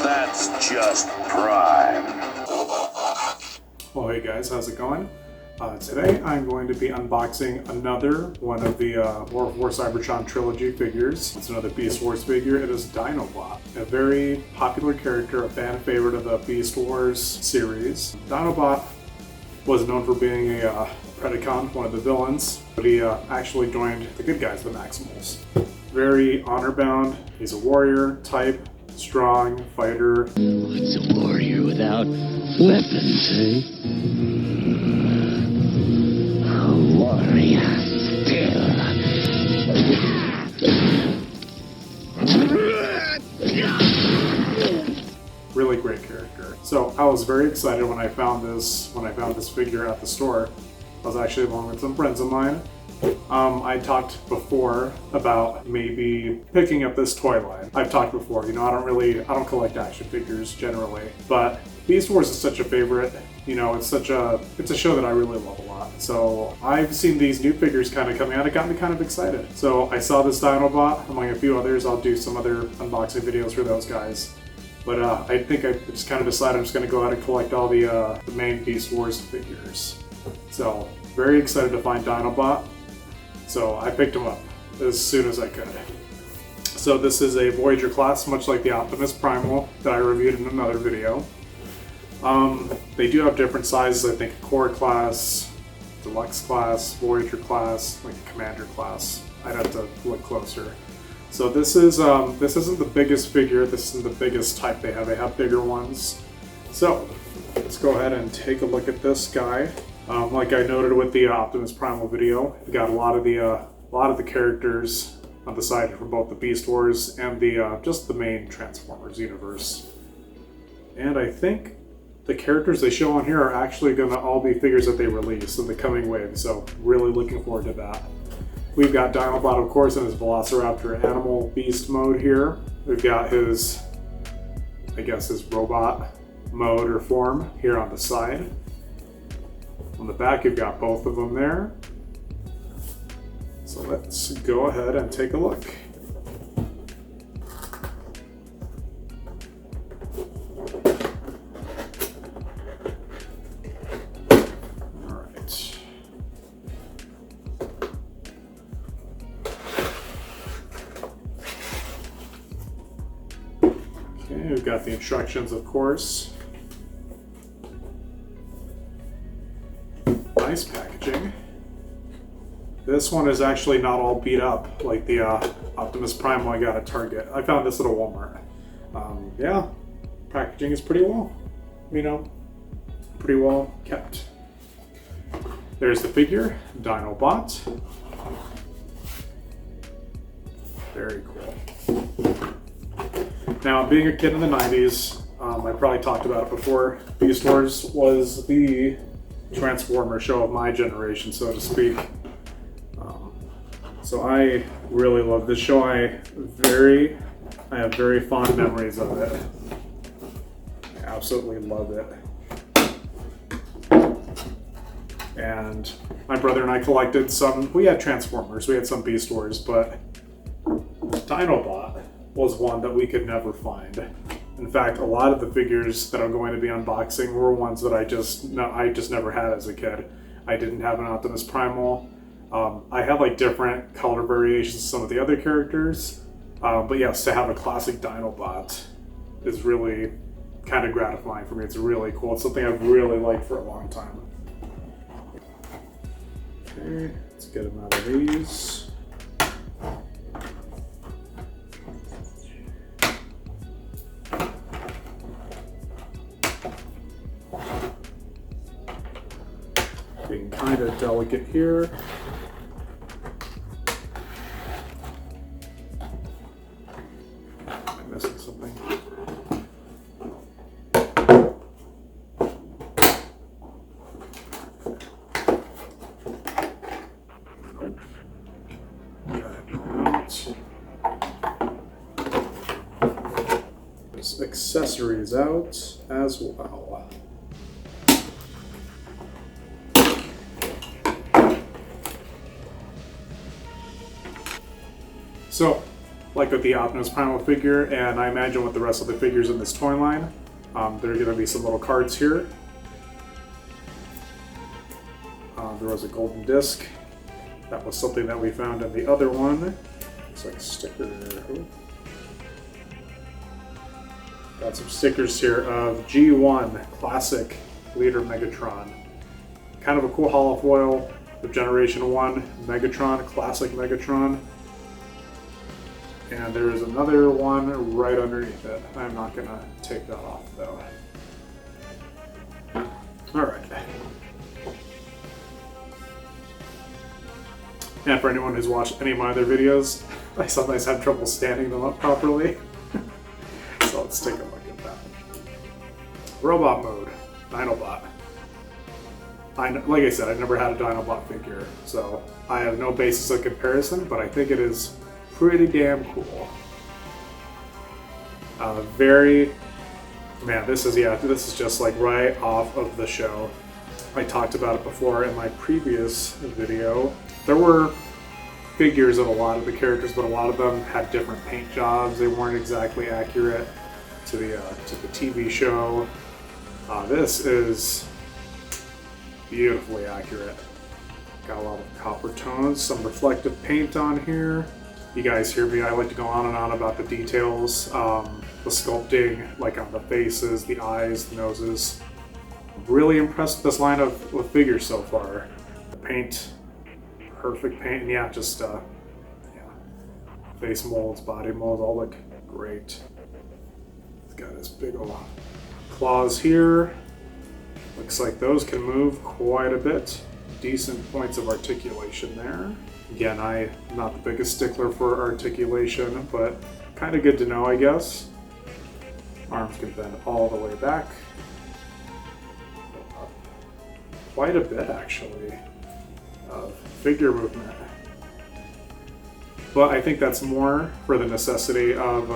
That's just prime. Well, hey guys, how's it going? Today I'm going to be unboxing another one of the War Cybertron trilogy figures. It's another Beast Wars figure. It is Dinobot, a very popular character, a fan favorite of the Beast Wars series. Dinobot was known for being a Predacon, one of the villains, but he actually joined the good guys, the Maximals. Very honor-bound. He's a warrior type, strong fighter. What's a warrior without weapons, eh? A warrior still. Really great character. So I was very excited when I found this figure at the store. I was actually along with some friends of mine. I talked before about maybe picking up this toy line. I've talked before, you know, I don't collect action figures generally, but Beast Wars is such a favorite. You know, it's a show that I really love a lot. So I've seen these new figures kind of coming out. It got me kind of excited. So I saw this Dinobot among a few others. I'll do some other unboxing videos for those guys. But I think I just kind of decided I'm just going to go out and collect all the main Beast Wars figures. So very excited to find Dinobot. So I picked him up as soon as I could. So this is a Voyager class, much like the Optimus Primal that I reviewed in another video. They do have different sizes. I think a Core class, Deluxe class, Voyager class, like a Commander class. I'd have to look closer. So this isn't the biggest figure. This isn't the biggest type they have. They have bigger ones. So let's go ahead and take a look at this guy. Like I noted with the Optimus Primal video, we got a lot of the characters on the side from both the Beast Wars and the just the main Transformers universe. And I think the characters they show on here are actually going to all be figures that they release in the coming wave. So really looking forward to that. We've got Dinobot, of course, in his Velociraptor animal beast mode here. We've got his, I guess, his robot mode or form here on the side. On the back, you've got both of them there. So let's go ahead and take a look. All right. Okay, we've got the instructions, of course. Nice packaging. This one is actually not all beat up like the Optimus Primal I got at Target. I found this at a Walmart. Yeah, packaging is pretty well kept. There's the figure, Dinobot. Very cool. Now, being a kid in the 90s, I probably talked about it before. Beast Wars was the Transformer show of my generation, so to speak. So I really love this show. I have very fond memories of it. I absolutely love it. And my brother and I collected some. We had Transformers, we had some Beast Wars, but Dinobot was one that we could never find. In fact, a lot of the figures that I'm going to be unboxing were ones that I just never had as a kid. I didn't have an Optimus Primal. I had like different color variations of some of the other characters. But yes, to have a classic Dinobot is really kind of gratifying for me. It's really cool. It's something I've really liked for a long time. Okay, let's get him out of these. Being kind of delicate here. Am I missing something? Nope. There's accessories out as well. So like with the Optimus Primal figure, and I imagine with the rest of the figures in this toy line, there are going to be some little cards here. There was a golden disc. That was something that we found in the other one. Looks like a sticker. Ooh. Got some stickers here of G1 Classic Leader Megatron. Kind of a cool holofoil of Generation 1 Megatron, Classic Megatron. And there is another one right underneath it. I'm not going to take that off though. Alright. And for anyone who's watched any of my other videos, I sometimes have trouble standing them up properly. So let's take a look at that. Robot mode, Dinobot. Like I said, I've never had a Dinobot figure, so I have no basis of comparison, but I think it is pretty damn cool. This is just like right off of the show. I talked about it before in my previous video. There were figures of a lot of the characters, but a lot of them had different paint jobs. They weren't exactly accurate to the TV show. This is beautifully accurate. Got a lot of copper tones, some reflective paint on here. You guys hear me, I like to go on and on about the details, the sculpting, like on the faces, the eyes, the noses. I'm really impressed with this line of figures so far. The paint, perfect paint, and yeah, just face molds, body molds, all look great. It's got his big old claws here. Looks like those can move quite a bit. Decent points of articulation there. Again, I'm not the biggest stickler for articulation, but kind of good to know, I guess. Arms can bend all the way back. Up quite a bit, actually, of figure movement. But I think that's more for the necessity of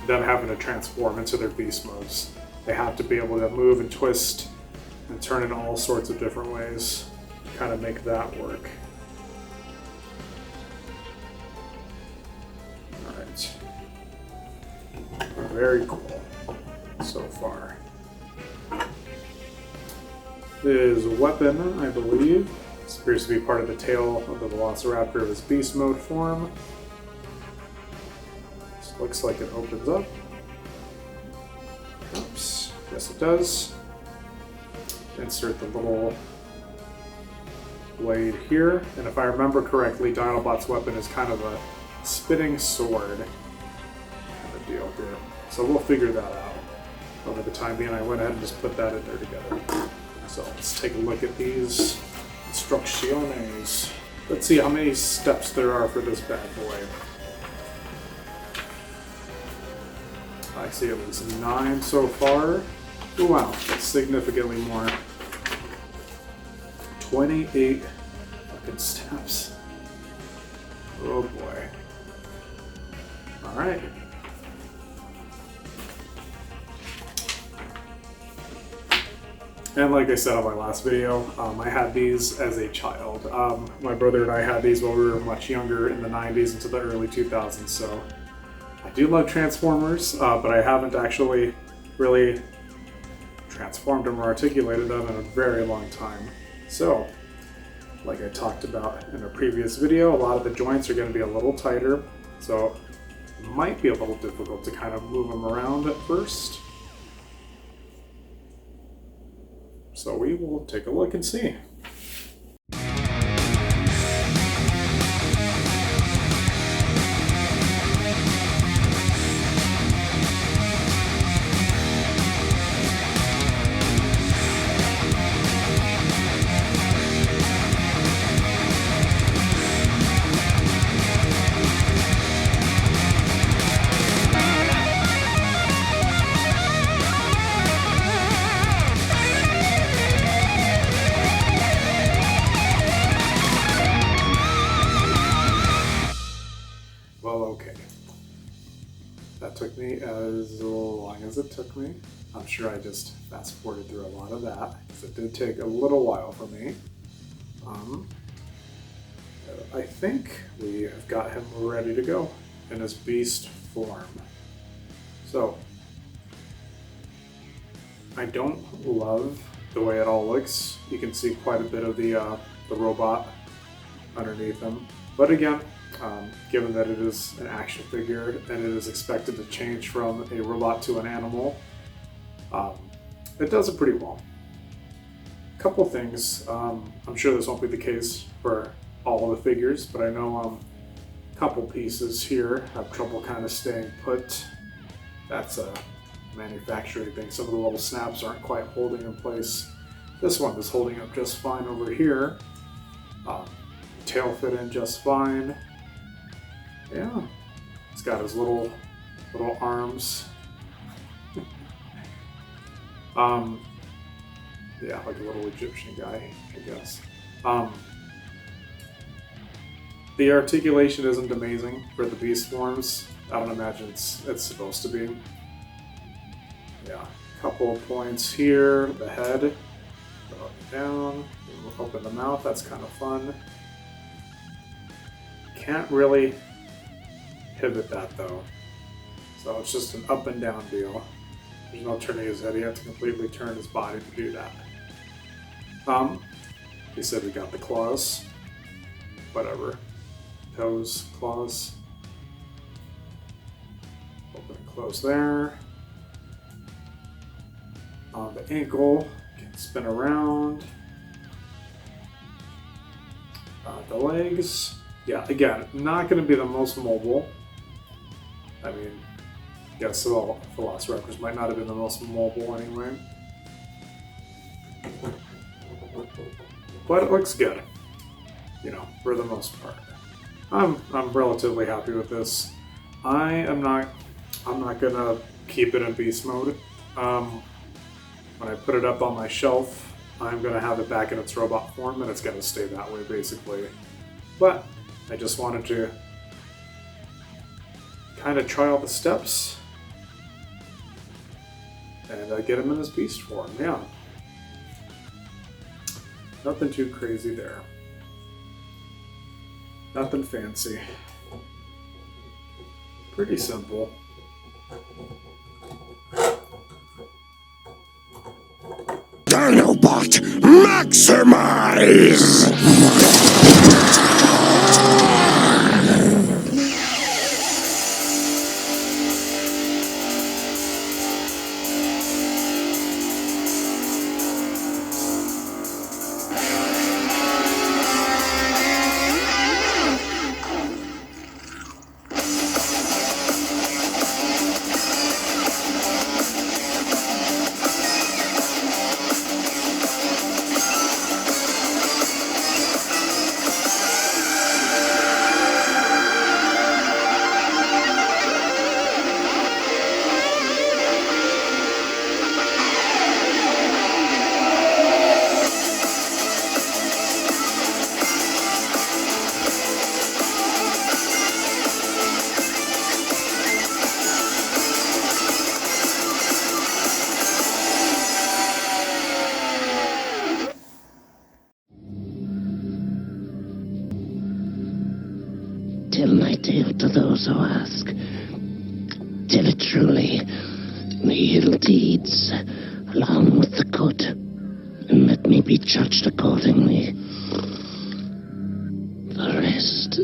them having to transform into their beast modes. They have to be able to move and twist and turn in all sorts of different ways to kind of make that work. Alright. Very cool so far. His weapon, I believe, this appears to be part of the tail of the Velociraptor of his beast mode form. This looks like it opens up. Oops, yes it does. Insert the little blade here, and if I remember correctly, Dinobot's weapon is kind of a spinning sword kind of deal here. So we'll figure that out over the time being. I went ahead and just put that in there together. So let's take a look at these instrucciones. Let's see how many steps there are for this bad boy. I see at least 9 so far. Oh, wow, that's significantly more. 28 fucking steps. Oh boy. Alright. And like I said on my last video, I had these as a child. My brother and I had these while we were much younger in the 90s into the early 2000s, so I do love Transformers, but I haven't actually really transformed them or articulated them in a very long time. So, like I talked about in a previous video, a lot of the joints are going to be a little tighter, so it might be a little difficult to kind of move them around at first. So we will take a look and see. That took me as long as it took me. I'm sure I just fast forwarded through a lot of that because it did take a little while for me. I think we have got him ready to go. in his beast form. So, I don't love the way it all looks. You can see quite a bit of the robot underneath him. But again, given that it is an action figure and it is expected to change from a robot to an animal, it does it pretty well. A couple things, I'm sure this won't be the case for all the figures, but I know a couple pieces here have trouble kind of staying put. That's a manufacturing thing. Some of the little snaps aren't quite holding in place. This one is holding up just fine over here. Tail fit in just fine. Yeah, it's got his little arms. Yeah, like a little Egyptian guy, I guess. The articulation isn't amazing for the beast forms. I don't imagine it's supposed to be. Yeah, a couple of points here. The head, go up and down, open the mouth. That's kind of fun. Can't really pivot that though, so it's just an up and down deal. There's no turning his head. You have to completely turn his body to do that. He said we got the claws. Whatever. Toes, claws. Open and close there. The ankle can spin around. The legs. Yeah, again, not going to be the most mobile. I mean, I guess the Velociraptors might not have been the most mobile anyway. But it looks good, you know, for the most part. I'm relatively happy with this. I'm not gonna keep it in beast mode. When I put it up on my shelf, I'm gonna have it back in its robot form, and it's gonna stay that way basically. But I just wanted to kind of try all the steps and get him in his beast form. Yeah, nothing too crazy there. Nothing fancy. Pretty simple. Dinobot, maximize! Tell my tale to those who ask. Tell it truly, the ill deeds, along with the good, and let me be judged accordingly. The rest